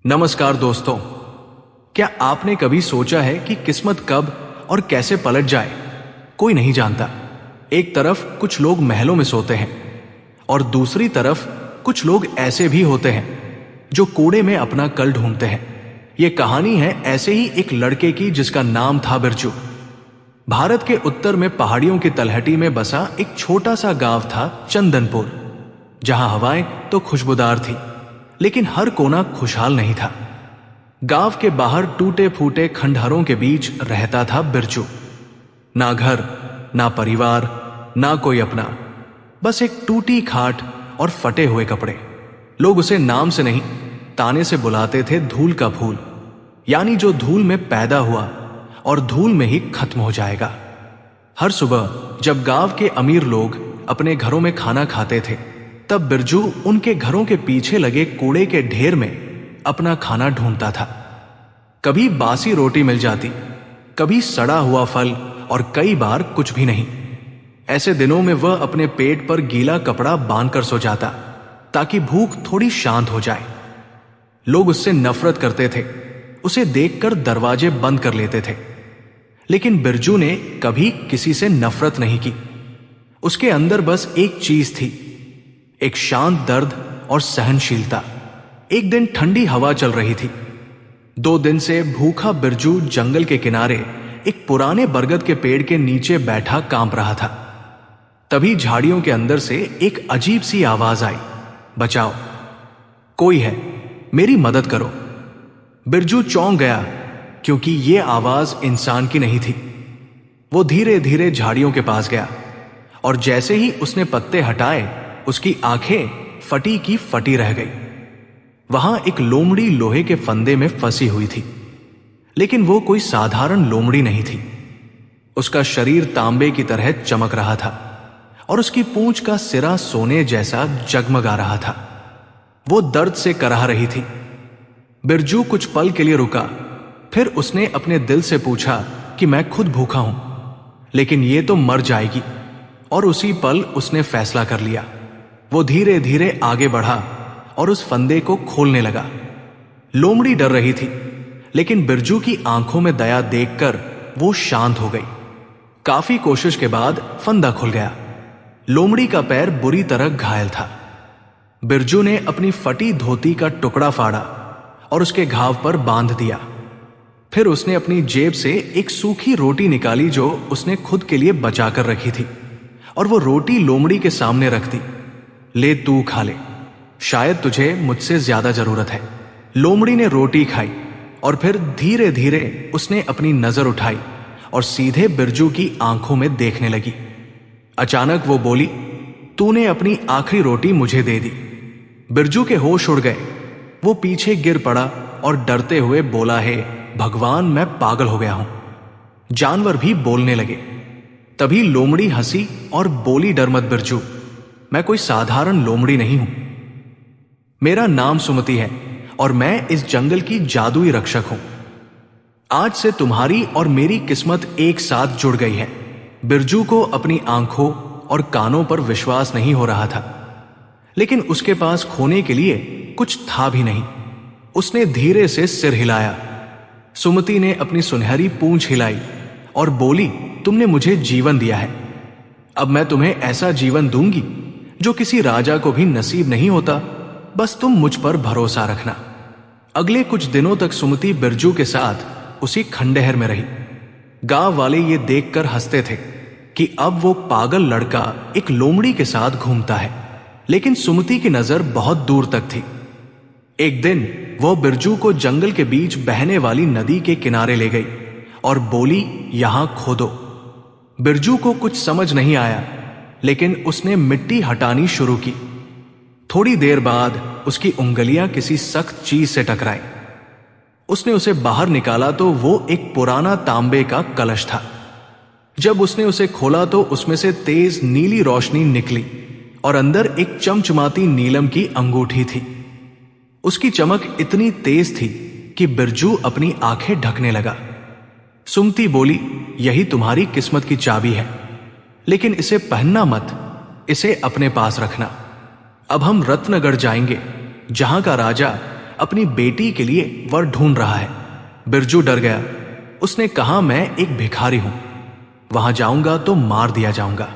नमस्कार दोस्तों। क्या आपने कभी सोचा है कि किस्मत कब और कैसे पलट जाए? कोई नहीं जानता। एक तरफ कुछ लोग महलों में सोते हैं और दूसरी तरफ कुछ लोग ऐसे भी होते हैं जो कूड़े में अपना कल ढूंढते हैं। ये कहानी है ऐसे ही एक लड़के की जिसका नाम था बिरजू। भारत के उत्तर में पहाड़ियों की तलहटी में बसा एक छोटा सा गांव था चंदनपुर, जहां हवाएं तो खुशबूदार थी लेकिन हर कोना खुशहाल नहीं था। गांव के बाहर टूटे फूटे खंडहरों के बीच रहता था बिरजू। ना घर, ना परिवार, ना कोई अपना, बस एक टूटी खाट और फटे हुए कपड़े। लोग उसे नाम से नहीं, ताने से बुलाते थे धूल का फूल, यानी जो धूल में पैदा हुआ और धूल में ही खत्म हो जाएगा। हर सुबह जब गांव के अमीर लोग अपने घरों में खाना खाते थे, तब बिरजू उनके घरों के पीछे लगे कूड़े के ढेर में अपना खाना ढूंढता था। कभी बासी रोटी मिल जाती, कभी सड़ा हुआ फल और कई बार कुछ भी नहीं। ऐसे दिनों में वह अपने पेट पर गीला कपड़ा बांधकर सो जाता ताकि भूख थोड़ी शांत हो जाए। लोग उससे नफरत करते थे, उसे देखकर दरवाजे बंद कर लेते थे, लेकिन बिरजू ने कभी किसी से नफरत नहीं की। उसके अंदर बस एक चीज थी, एक शांत दर्द और सहनशीलता। एक दिन ठंडी हवा चल रही थी। 2 दिन से भूखा बिरजू जंगल के किनारे एक पुराने बरगद के पेड़ के नीचे बैठा कांप रहा था। तभी झाड़ियों के अंदर से एक अजीब सी आवाज आई, बचाओ, कोई है, मेरी मदद करो। बिरजू चौंक गया क्योंकि यह आवाज इंसान की नहीं थी। वो धीरे धीरे झाड़ियों के पास गया और जैसे ही उसने पत्ते हटाए, उसकी आंखें फटी की फटी रह गई। वहां एक लोमड़ी लोहे के फंदे में फंसी हुई थी, लेकिन वो कोई साधारण लोमड़ी नहीं थी। उसका शरीर तांबे की तरह चमक रहा था और उसकी पूंछ का सिरा सोने जैसा जगमगा रहा था। वो दर्द से कराह रही थी। बिरजू कुछ पल के लिए रुका, फिर उसने अपने दिल से पूछा कि मैं खुद भूखा हूं, लेकिन ये तो मर जाएगी। और उसी पल उसने फैसला कर लिया। वो धीरे धीरे आगे बढ़ा और उस फंदे को खोलने लगा। लोमड़ी डर रही थी, लेकिन बिरजू की आंखों में दया देखकर वो शांत हो गई। काफी कोशिश के बाद फंदा खुल गया। लोमड़ी का पैर बुरी तरह घायल था। बिरजू ने अपनी फटी धोती का टुकड़ा फाड़ा और उसके घाव पर बांध दिया। फिर उसने अपनी जेब से एक सूखी रोटी निकाली जो उसने खुद के लिए बचाकर रखी थी, और वो रोटी लोमड़ी के सामने रख दी। ले, तू खा ले, शायद तुझे मुझसे ज्यादा जरूरत है। लोमड़ी ने रोटी खाई और फिर धीरे धीरे उसने अपनी नजर उठाई और सीधे बिरजू की आंखों में देखने लगी। अचानक वो बोली, तूने अपनी आखिरी रोटी मुझे दे दी। बिरजू के होश उड़ गए। वो पीछे गिर पड़ा और डरते हुए बोला, है भगवान, मैं पागल हो गया हूं। जानवर भी बोलने लगे। तभी लोमड़ी हंसी और बोली, डर मत बिरजू, मैं कोई साधारण लोमड़ी नहीं हूं। मेरा नाम सुमति है और मैं इस जंगल की जादुई रक्षक हूं। आज से तुम्हारी और मेरी किस्मत एक साथ जुड़ गई है। बिरजू को अपनी आंखों और कानों पर विश्वास नहीं हो रहा था, लेकिन उसके पास खोने के लिए कुछ था भी नहीं। उसने धीरे से सिर हिलाया। सुमति ने अपनी सुनहरी पूंछ हिलाई और बोली, तुमने मुझे जीवन दिया है, अब मैं तुम्हें ऐसा जीवन दूंगी जो किसी राजा को भी नसीब नहीं होता। बस तुम मुझ पर भरोसा रखना। अगले कुछ दिनों तक सुमति बिरजू के साथ उसी खंडहर में रही। गांव वाले ये देखकर हंसते थे कि अब वो पागल लड़का एक लोमड़ी के साथ घूमता है, लेकिन सुमति की नजर बहुत दूर तक थी। एक दिन वो बिरजू को जंगल के बीच बहने वाली नदी के किनारे ले गई और बोली, यहां खोदो। बिरजू को कुछ समझ नहीं आया, लेकिन उसने मिट्टी हटानी शुरू की। थोड़ी देर बाद उसकी उंगलियां किसी सख्त चीज से टकराई। उसने उसे बाहर निकाला तो वो एक पुराना तांबे का कलश था। जब उसने उसे खोला तो उसमें से तेज नीली रोशनी निकली और अंदर एक चमचमाती नीलम की अंगूठी थी। उसकी चमक इतनी तेज थी कि बिरजू अपनी आंखें ढकने लगा। सुमति बोली, यही तुम्हारी किस्मत की चाबी है, लेकिन इसे पहनना मत, इसे अपने पास रखना। अब हम रत्नगढ़ जाएंगे, जहां का राजा अपनी बेटी के लिए वर ढूंढ रहा है। बिरजू डर गया। उसने कहा, मैं एक भिखारी हूं, वहां जाऊंगा तो मार दिया जाऊंगा।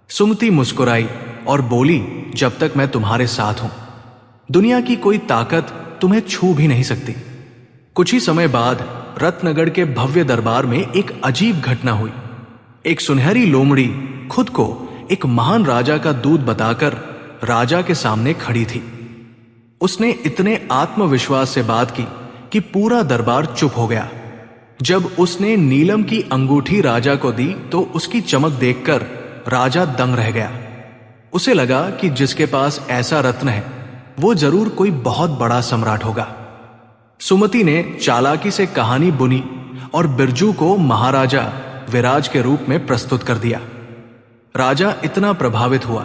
सुमति मुस्कुराई और बोली, जब तक मैं तुम्हारे साथ हूं, दुनिया की कोई ताकत तुम्हें छू भी नहीं सकती। कुछ ही समय बाद रत्नगढ़ के भव्य दरबार में एक अजीब घटना हुई। एक सुनहरी लोमड़ी खुद को एक महान राजा का दूत बताकर राजा के सामने खड़ी थी। उसने इतने आत्मविश्वास से बात की कि पूरा दरबार चुप हो गया। जब उसने नीलम की अंगूठी राजा को दी तो उसकी चमक देखकर राजा दंग रह गया। उसे लगा कि जिसके पास ऐसा रत्न है वो जरूर कोई बहुत बड़ा सम्राट होगा। सुमति ने चालाकी से कहानी बुनी और बिरजू को महाराजा विराज के रूप में प्रस्तुत कर दिया। राजा इतना प्रभावित हुआ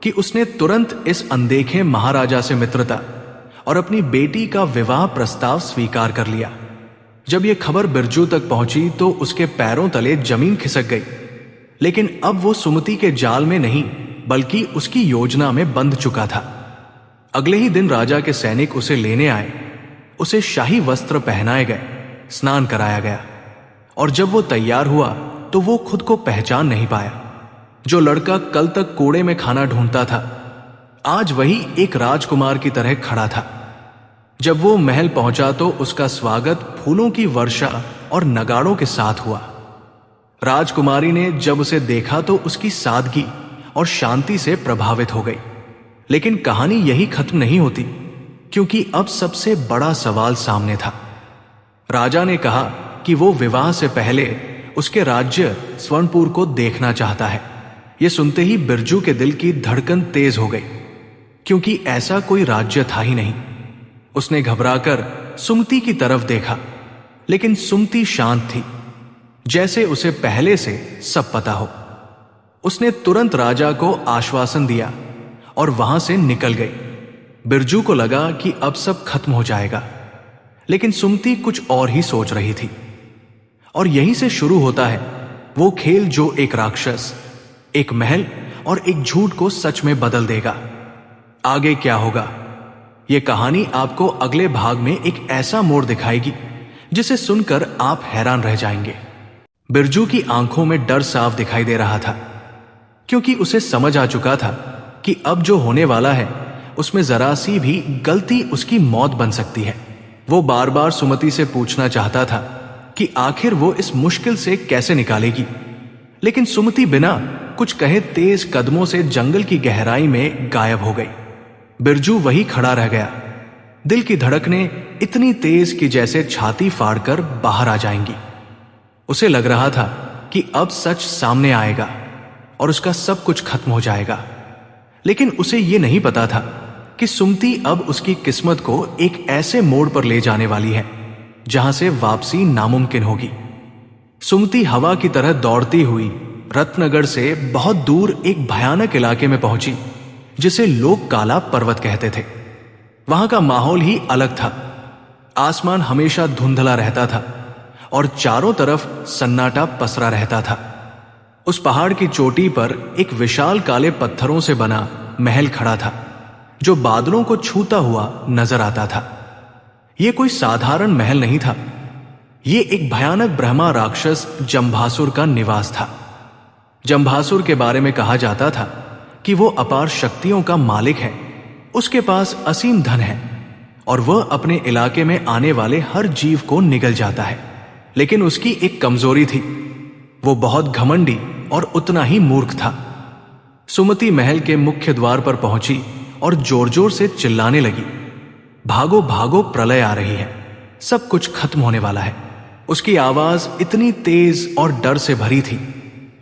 कि उसने तुरंत इस अनदेखे महाराजा से मित्रता और अपनी बेटी का विवाह प्रस्ताव स्वीकार कर लिया। जब यह खबर बिरजू तक पहुंची तो उसके पैरों तले जमीन खिसक गई। लेकिन अब वो सुमति के जाल में नहीं बल्कि उसकी योजना में बंध चुका था। अगले ही दिन राजा के सैनिक उसे लेने आए। उसे शाही वस्त्र पहनाए गए, स्नान कराया गया और जब वो तैयार हुआ तो वो खुद को पहचान नहीं पाया। जो लड़का कल तक कूड़े में खाना ढूंढता था आज वही एक राजकुमार की तरह खड़ा था। जब वो महल पहुंचा तो उसका स्वागत फूलों की वर्षा और नगाड़ों के साथ हुआ। राजकुमारी ने जब उसे देखा तो उसकी सादगी और शांति से प्रभावित हो गई। लेकिन कहानी यही खत्म नहीं होती, क्योंकि अब सबसे बड़ा सवाल सामने था। राजा ने कहा कि वो विवाह से पहले उसके राज्य स्वर्णपुर को देखना चाहता है। यह सुनते ही बिरजू के दिल की धड़कन तेज हो गई, क्योंकि ऐसा कोई राज्य था ही नहीं। उसने घबराकर सुमति की तरफ देखा, लेकिन सुमति शांत थी, जैसे उसे पहले से सब पता हो। उसने तुरंत राजा को आश्वासन दिया और वहां से निकल गई। बिरजू को लगा कि अब सब खत्म हो जाएगा, लेकिन सुमति कुछ और ही सोच रही थी। और यहीं से शुरू होता है वो खेल जो एक राक्षस, एक महल और एक झूठ को सच में बदल देगा। आगे क्या होगा, यह कहानी आपको अगले भाग में एक ऐसा मोड़ दिखाएगी जिसे सुनकर आप हैरान रह जाएंगे। बिरजू की आंखों में डर साफ दिखाई दे रहा था, क्योंकि उसे समझ आ चुका था कि अब जो होने वाला है उसमें जरा सी भी गलती उसकी मौत बन सकती है। वो बार बार सुमति से पूछना चाहता था कि आखिर वो इस मुश्किल से कैसे निकालेगी, लेकिन सुमति बिना कुछ कहे तेज कदमों से जंगल की गहराई में गायब हो गई। बिरजू वही खड़ा रह गया। दिल की धड़कनें इतनी तेज कि जैसे छाती फाड़कर बाहर आ जाएंगी। उसे लग रहा था कि अब सच सामने आएगा और उसका सब कुछ खत्म हो जाएगा। लेकिन उसे यह नहीं पता था कि सुमति अब उसकी किस्मत को एक ऐसे मोड़ पर ले जाने वाली है जहां से वापसी नामुमकिन होगी। सुमति हवा की तरह दौड़ती हुई रत्नगढ़ से बहुत दूर एक भयानक इलाके में पहुंची, जिसे लोग काला पर्वत कहते थे। वहां का माहौल ही अलग था। आसमान हमेशा धुंधला रहता था और चारों तरफ सन्नाटा पसरा रहता था। उस पहाड़ की चोटी पर एक विशाल काले पत्थरों से बना महल खड़ा था, जो बादलों को छूता हुआ नजर आता था। यह कोई साधारण महल नहीं था, यह एक भयानक ब्रह्मा राक्षस जम्भासुर का निवास था। जम्भासुर के बारे में कहा जाता था कि वो अपार शक्तियों का मालिक है, उसके पास असीम धन है और वह अपने इलाके में आने वाले हर जीव को निगल जाता है। लेकिन उसकी एक कमजोरी थी, वो बहुत घमंडी और उतना ही मूर्ख था। सुमति महल के मुख्य द्वार पर पहुंची और जोर जोर से चिल्लाने लगी, भागो भागो, प्रलय आ रही है, सब कुछ खत्म होने वाला है। उसकी आवाज इतनी तेज और डर से भरी थी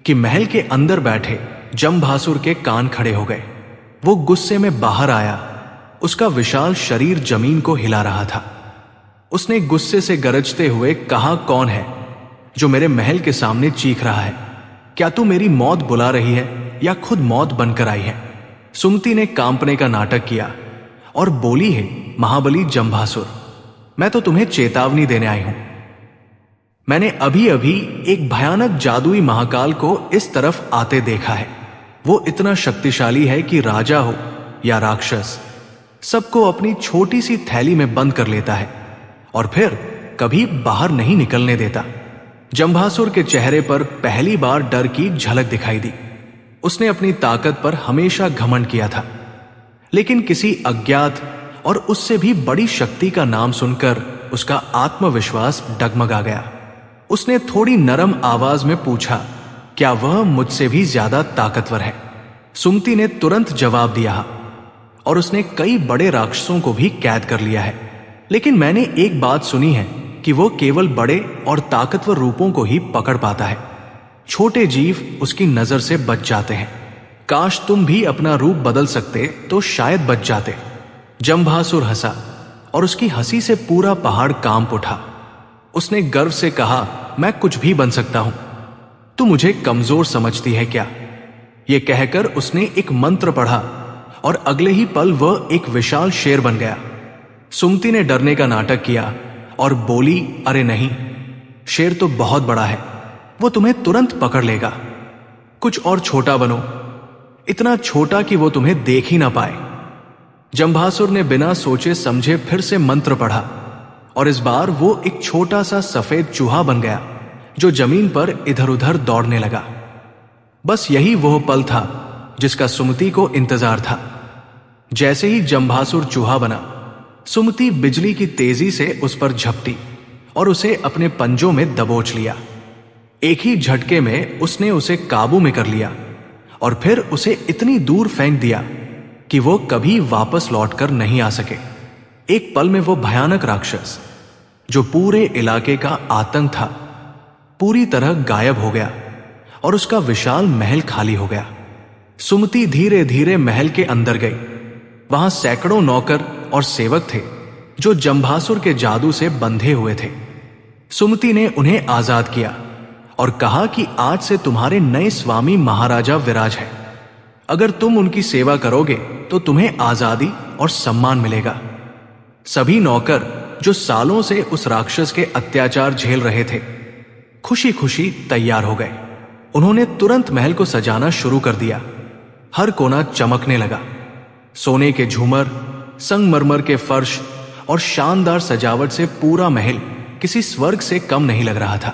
कि महल के अंदर बैठे जम्भासुर के कान खड़े हो गए। वो गुस्से में बाहर आया, उसका विशाल शरीर जमीन को हिला रहा था। उसने गुस्से से गरजते हुए कहा, कौन है जो मेरे महल के सामने चीख रहा है? क्या तू मेरी मौत बुला रही है या खुद मौत बनकर आई है? सुमति ने कांपने का नाटक किया और बोली है, महाबली जम्भासुर, मैं तो तुम्हें चेतावनी देने आई हूं। मैंने अभी अभी एक भयानक जादुई महाकाल को इस तरफ आते देखा है। वो इतना शक्तिशाली है कि राजा हो या राक्षस, सबको अपनी छोटी सी थैली में बंद कर लेता है और फिर कभी बाहर नहीं निकलने देता। जंभासुर के चेहरे पर पहली बार डर की झलक दिखाई दी। उसने अपनी ताकत पर हमेशा घमंड किया था, लेकिन किसी अज्ञात और उससे भी बड़ी शक्ति का नाम सुनकर उसका आत्मविश्वास डगमगा गया। उसने थोड़ी नरम आवाज में पूछा, क्या वह मुझसे भी ज्यादा ताकतवर है? सुमति ने तुरंत जवाब दिया, और उसने कई बड़े राक्षसों को भी कैद कर लिया है। लेकिन मैंने एक बात सुनी है कि वो केवल बड़े और ताकतवर रूपों को ही पकड़ पाता है। छोटे जीव उसकी नजर से बच जाते हैं। काश तुम भी अपना रूप बदल सकते तो शायद बच जाते। जंभासुर हंसा और उसकी हंसी से पूरा पहाड़ कांप उठा। उसने गर्व से कहा, मैं कुछ भी बन सकता हूं। तू मुझे कमजोर समझती है क्या? यह कहकर उसने एक मंत्र पढ़ा और अगले ही पल वह एक विशाल शेर बन गया। सुमति ने डरने का नाटक किया और बोली, अरे नहीं, शेर तो बहुत बड़ा है, वो तुम्हें तुरंत पकड़ लेगा। कुछ और छोटा बनो, इतना छोटा कि वो तुम्हें देख ही ना पाए। जंभासुर ने बिना सोचे समझे फिर से मंत्र पढ़ा और इस बार वो एक छोटा सा सफेद चूहा बन गया जो जमीन पर इधर उधर दौड़ने लगा। बस यही वह पल था जिसका सुमति को इंतजार था। जैसे ही जंभासुर चूहा बना, सुमति बिजली की तेजी से उस पर झपटी और उसे अपने पंजों में दबोच लिया। एक ही झटके में उसने उसे काबू में कर लिया और फिर उसे इतनी दूर फेंक दिया कि वो कभी वापस लौटकर नहीं आ सके। एक पल में वो भयानक राक्षस, जो पूरे इलाके का आतंक था, पूरी तरह गायब हो गया और उसका विशाल महल खाली हो गया। सुमति धीरे धीरे महल के अंदर गई। वहां सैकड़ों नौकर और सेवक थे जो जंभासुर के जादू से बंधे हुए थे। सुमति ने उन्हें आजाद किया और कहा कि आज से तुम्हारे नए स्वामी महाराजा विराज है। अगर तुम उनकी सेवा करोगे तो तुम्हें आजादी और सम्मान मिलेगा। सभी नौकर जो सालों से उस राक्षस के अत्याचार झेल रहे थे, खुशी खुशी तैयार हो गए। उन्होंने तुरंत महल को सजाना शुरू कर दिया। हर कोना चमकने लगा। सोने के झूमर, संगमरमर के फर्श और शानदार सजावट से पूरा महल किसी स्वर्ग से कम नहीं लग रहा था।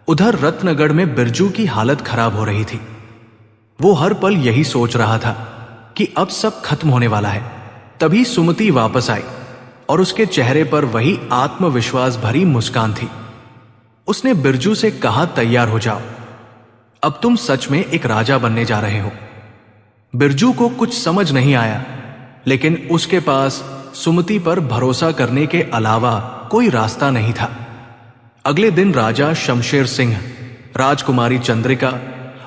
उधर रत्नगढ़ में बिरजू की हालत खराब हो रही थी। वो हर पल यही सोच रहा था कि अब सब खत्म होने वाला है। तभी सुमति वापस आई और उसके चेहरे पर वही आत्मविश्वास भरी मुस्कान थी। उसने बिरजू से कहा, तैयार हो जाओ, अब तुम सच में एक राजा बनने जा रहे हो। बिरजू को कुछ समझ नहीं आया, लेकिन उसके पास सुमति पर भरोसा करने के अलावा कोई रास्ता नहीं था। अगले दिन राजा शमशेर सिंह, राजकुमारी चंद्रिका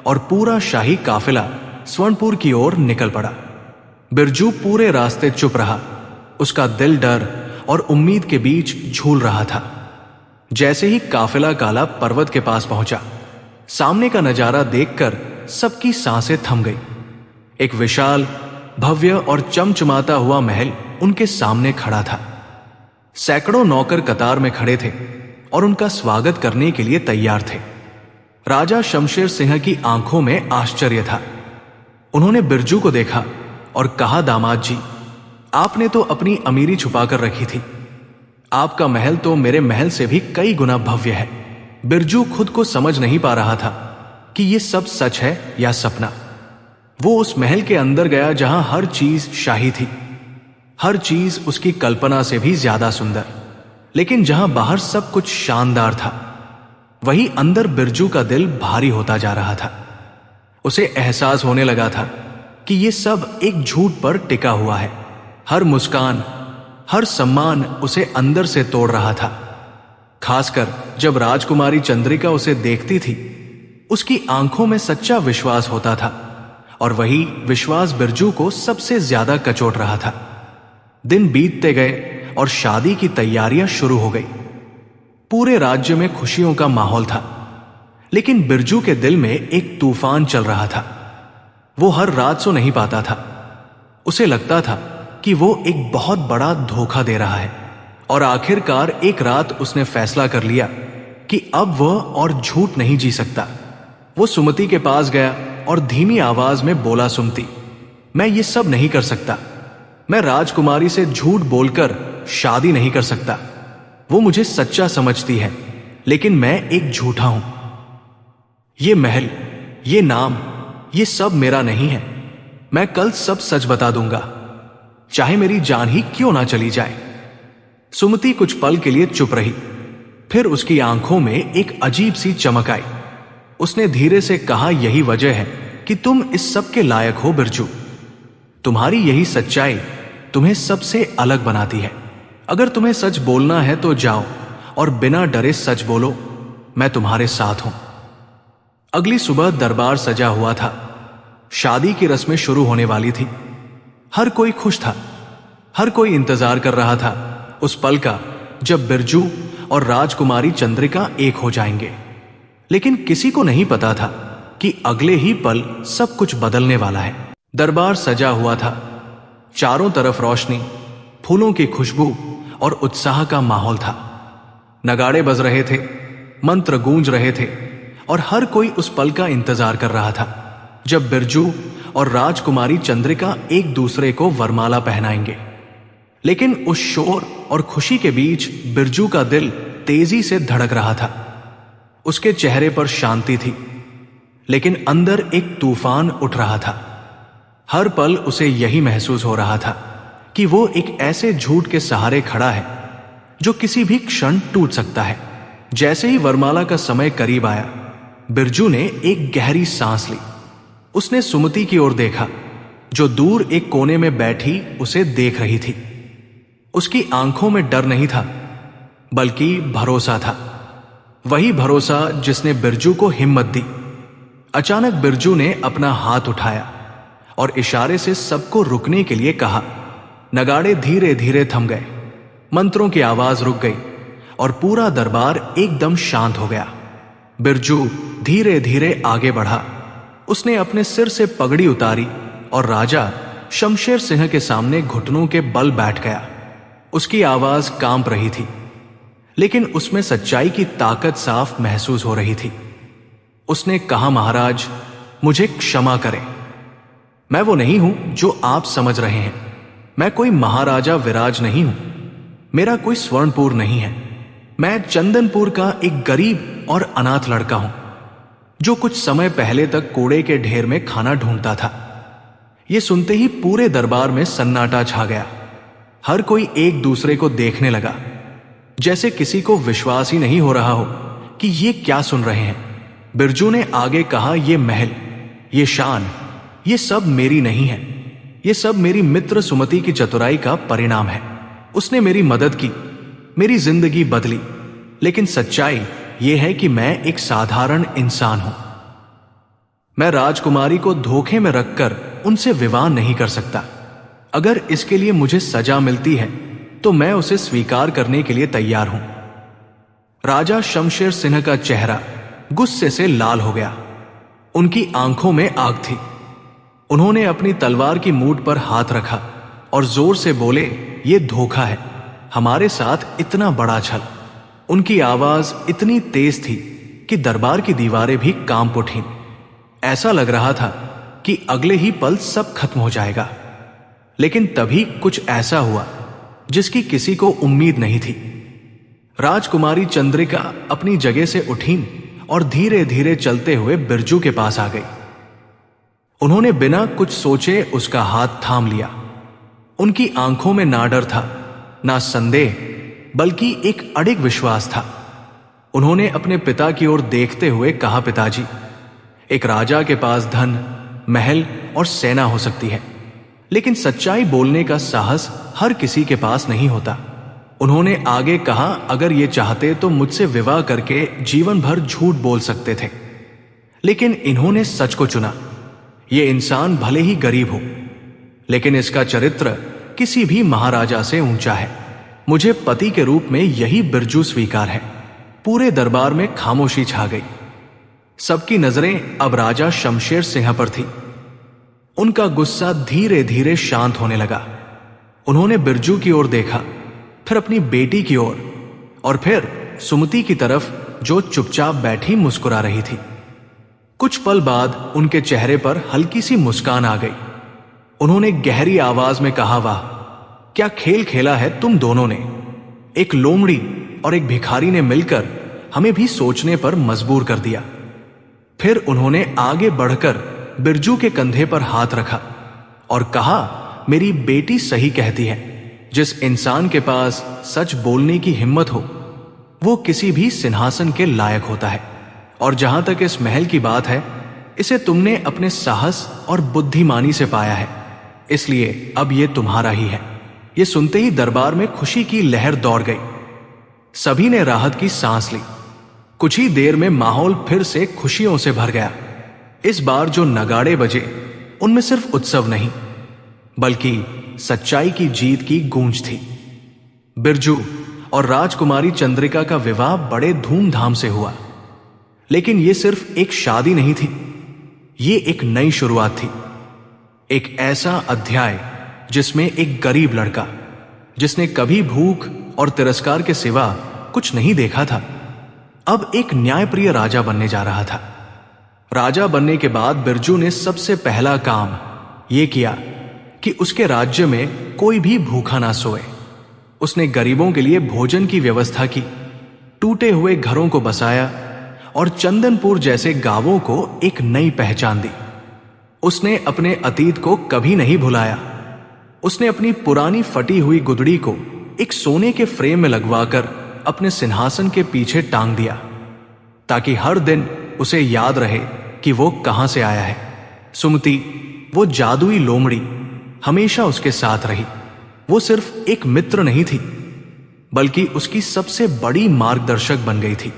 और पूरा शाही काफिला स्वर्णपुर की ओर निकल पड़ा। बिरजू पूरे रास्ते चुप रहा। उसका दिल डर और उम्मीद के बीच झूल रहा था। जैसे ही काफिला काला पर्वत के पास पहुंचा, सामने का नजारा देखकर सबकी सांसें थम गई। एक विशाल, भव्य और चमचमाता हुआ महल उनके सामने खड़ा था। सैकड़ों नौकर कतार में खड़े थे और उनका स्वागत करने के लिए तैयार थे। राजा शमशेर सिंह की आंखों में आश्चर्य था। उन्होंने बिरजू को देखा और कहा, दामाद जी, आपने तो अपनी अमीरी छुपाकर रखी थी। आपका महल तो मेरे महल से भी कई गुना भव्य है। बिरजू खुद को समझ नहीं पा रहा था कि यह सब सच है या सपना। वो उस महल के अंदर गया जहां हर चीज शाही थी, हर चीज उसकी कल्पना से भी ज्यादा सुंदर। लेकिन जहां बाहर सब कुछ शानदार था, वहीं अंदर बिरजू का दिल भारी होता जा रहा था। उसे एहसास होने लगा था कि यह सब एक झूठ पर टिका हुआ है। हर मुस्कान, हर सम्मान उसे अंदर से तोड़ रहा था। खासकर जब राजकुमारी चंद्रिका उसे देखती थी, उसकी आंखों में सच्चा विश्वास होता था और वही विश्वास बिरजू को सबसे ज्यादा कचोट रहा था। दिन बीतते गए और शादी की तैयारियां शुरू हो गई। पूरे राज्य में खुशियों का माहौल था, लेकिन बिरजू के दिल में एक तूफान चल रहा था। वो हर रात सो नहीं पाता था। उसे लगता था कि वो एक बहुत बड़ा धोखा दे रहा है। और आखिरकार एक रात उसने फैसला कर लिया कि अब वह और झूठ नहीं जी सकता। वो सुमति के पास गया और धीमी आवाज में बोला, सुमति, मैं ये सब नहीं कर सकता। मैं राजकुमारी से झूठ बोलकर शादी नहीं कर सकता। वो मुझे सच्चा समझती है, लेकिन मैं एक झूठा हूं। ये महल, ये नाम, ये सब मेरा नहीं है। मैं कल सब सच बता दूंगा, चाहे मेरी जान ही क्यों ना चली जाए। सुमति कुछ पल के लिए चुप रही, फिर उसकी आंखों में एक अजीब सी चमक आई। उसने धीरे से कहा, यही वजह है कि तुम इस सब के लायक हो बिरजू। तुम्हारी यही सच्चाई तुम्हें सबसे अलग बनाती है। अगर तुम्हें सच बोलना है तो जाओ और बिना डरे सच बोलो, मैं तुम्हारे साथ हूं। अगली सुबह दरबार सजा हुआ था। शादी की रस्में शुरू होने वाली थी। हर कोई खुश था। हर कोई इंतजार कर रहा था उस पल का जब बिरजू और राजकुमारी चंद्रिका एक हो जाएंगे। लेकिन किसी को नहीं पता था कि अगले ही पल सब कुछ बदलने वाला है। दरबार सजा हुआ था। चारों तरफ रोशनी, फूलों की खुशबू और उत्साह का माहौल था। नगाड़े बज रहे थे, मंत्र गूंज रहे थे और हर कोई उस पल का इंतजार कर रहा था जब बिरजू और राजकुमारी चंद्रिका एक दूसरे को वरमाला पहनाएंगे। लेकिन उस शोर और खुशी के बीच बिरजू का दिल तेजी से धड़क रहा था। उसके चेहरे पर शांति थी, लेकिन अंदर एक तूफान उठ रहा था। हर पल उसे यही महसूस हो रहा था कि वो एक ऐसे झूठ के सहारे खड़ा है जो किसी भी क्षण टूट सकता है। जैसे ही वरमाला का समय करीब आया, बिरजू ने एक गहरी सांस ली। उसने सुमति की ओर देखा, जो दूर एक कोने में बैठी उसे देख रही थी। उसकी आंखों में डर नहीं था, बल्कि भरोसा था। वही भरोसा जिसने बिरजू को हिम्मत दी। अचानक बिरजू ने अपना हाथ उठाया और इशारे से सबको रुकने के लिए कहा। नगाड़े धीरे धीरे थम गए, मंत्रों की आवाज रुक गई और पूरा दरबार एकदम शांत हो गया। बिरजू धीरे धीरे आगे बढ़ा। उसने अपने सिर से पगड़ी उतारी और राजा शमशेर सिंह के सामने घुटनों के बल बैठ गया। उसकी आवाज कांप रही थी, लेकिन उसमें सच्चाई की ताकत साफ महसूस हो रही थी। उसने कहा, महाराज, मुझे क्षमा करें। मैं वो नहीं हूं जो आप समझ रहे हैं। मैं कोई महाराजा विराज नहीं हूं। मेरा कोई स्वर्णपुर नहीं है। मैं चंदनपुर का एक गरीब और अनाथ लड़का हूं, जो कुछ समय पहले तक कूड़े के ढेर में खाना ढूंढता था। यह सुनते ही पूरे दरबार में सन्नाटा छा गया। हर कोई एक दूसरे को देखने लगा, जैसे किसी को विश्वास ही नहीं हो रहा हो कि ये क्या सुन रहे हैं। बिरजू ने आगे कहा, यह महल, ये शान, ये सब मेरी नहीं है। ये सब मेरी मित्र सुमति की चतुराई का परिणाम है। उसने मेरी मदद की, मेरी जिंदगी बदली। लेकिन सच्चाई यह है कि मैं एक साधारण इंसान हूं। मैं राजकुमारी को धोखे में रखकर उनसे विवाह नहीं कर सकता। अगर इसके लिए मुझे सजा मिलती है तो मैं उसे स्वीकार करने के लिए तैयार हूं। राजा शमशेर सिंह का चेहरा गुस्से से लाल हो गया। उनकी आंखों में आग थी। उन्होंने अपनी तलवार की मूठ पर हाथ रखा और जोर से बोले, ये धोखा है, हमारे साथ इतना बड़ा छल। उनकी आवाज इतनी तेज थी कि दरबार की दीवारें भी कांप उठीं। ऐसा लग रहा था कि अगले ही पल सब खत्म हो जाएगा। लेकिन तभी कुछ ऐसा हुआ जिसकी किसी को उम्मीद नहीं थी। राजकुमारी चंद्रिका अपनी जगह से उठीं और धीरे धीरे चलते हुए बिरजू के पास आ गई। उन्होंने बिना कुछ सोचे उसका हाथ थाम लिया। उनकी आंखों में ना डर था, ना संदेह, बल्कि एक अडिग विश्वास था। उन्होंने अपने पिता की ओर देखते हुए कहा, पिताजी, एक राजा के पास धन, महल और सेना हो सकती है, लेकिन सच्चाई बोलने का साहस हर किसी के पास नहीं होता। उन्होंने आगे कहा, अगर ये चाहते तो मुझसे विवाह करके जीवन भर झूठ बोल सकते थे, लेकिन इन्होंने सच को चुना। ये इंसान भले ही गरीब हो, लेकिन इसका चरित्र किसी भी महाराजा से ऊंचा है। मुझे पति के रूप में यही बिरजू स्वीकार है। पूरे दरबार में खामोशी छा गई। सबकी नजरें अब राजा शमशेर सिंह पर थी। उनका गुस्सा धीरे धीरे शांत होने लगा। उन्होंने बिरजू की ओर देखा, फिर अपनी बेटी की ओर और फिर सुमति की तरफ, जो चुपचाप बैठी मुस्कुरा रही थी। कुछ पल बाद उनके चेहरे पर हल्की सी मुस्कान आ गई। उन्होंने गहरी आवाज में कहा, वाह, क्या खेल खेला है तुम दोनों ने। एक लोमड़ी और एक भिखारी ने मिलकर हमें भी सोचने पर मजबूर कर दिया। फिर उन्होंने आगे बढ़कर बिरजू के कंधे पर हाथ रखा और कहा, मेरी बेटी सही कहती है। जिस इंसान के पास सच बोलने की हिम्मत हो वो किसी भी सिंहासन के लायक होता है। और जहां तक इस महल की बात है, इसे तुमने अपने साहस और बुद्धिमानी से पाया है, इसलिए अब ये तुम्हारा ही है। ये सुनते ही दरबार में खुशी की लहर दौड़ गई। सभी ने राहत की सांस ली। कुछ ही देर में माहौल फिर से खुशियों से भर गया। इस बार जो नगाड़े बजे उनमें सिर्फ उत्सव नहीं बल्कि सच्चाई की जीत की गूंज थी। बिरजू और राजकुमारी चंद्रिका का विवाह बड़े धूमधाम से हुआ, लेकिन यह सिर्फ एक शादी नहीं थी, ये एक नई शुरुआत थी। एक ऐसा अध्याय जिसमें एक गरीब लड़का, जिसने कभी भूख और तिरस्कार के सिवा कुछ नहीं देखा था, अब एक न्यायप्रिय राजा बनने जा रहा था। राजा बनने के बाद बिरजू ने सबसे पहला काम यह किया कि उसके राज्य में कोई भी भूखा ना सोए। उसने गरीबों के लिए भोजन की व्यवस्था की, टूटे हुए घरों को बसाया और चंदनपुर जैसे गांवों को एक नई पहचान दी। उसने अपने अतीत को कभी नहीं भुलाया। उसने अपनी पुरानी फटी हुई गुदड़ी को एक सोने के फ्रेम में लगवाकर अपने सिंहासन के पीछे टांग दिया, ताकि हर दिन उसे याद रहे कि वो कहां से आया है। सुमति, वो जादुई लोमड़ी, हमेशा उसके साथ रही। वो सिर्फ एक मित्र नहीं थी, बल्कि उसकी सबसे बड़ी मार्गदर्शक बन गई थी।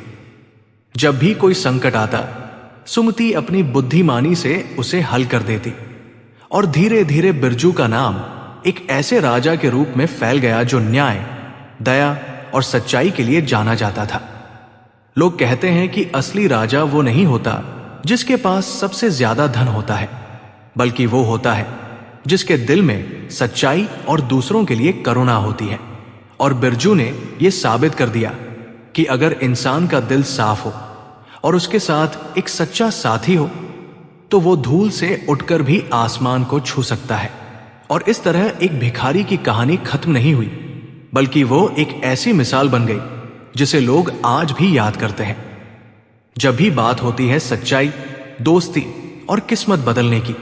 जब भी कोई संकट आता, सुमति अपनी बुद्धिमानी से उसे हल कर देती और धीरे धीरे बिरजू का नाम एक ऐसे राजा के रूप में फैल गया जो न्याय, दया और सच्चाई के लिए जाना जाता था। लोग कहते हैं कि असली राजा वो नहीं होता जिसके पास सबसे ज्यादा धन होता है, बल्कि वो होता है जिसके दिल में सच्चाई और दूसरों के लिए करुणा होती है। और बिरजू ने यह साबित कर दिया कि अगर इंसान का दिल साफ हो और उसके साथ एक सच्चा साथी हो, तो वो धूल से उठकर भी आसमान को छू सकता है। और इस तरह एक भिखारी की कहानी खत्म नहीं हुई, बल्कि वो एक ऐसी मिसाल बन गई जिसे लोग आज भी याद करते हैं। जब भी बात होती है सच्चाई, दोस्ती और किस्मत बदलने की,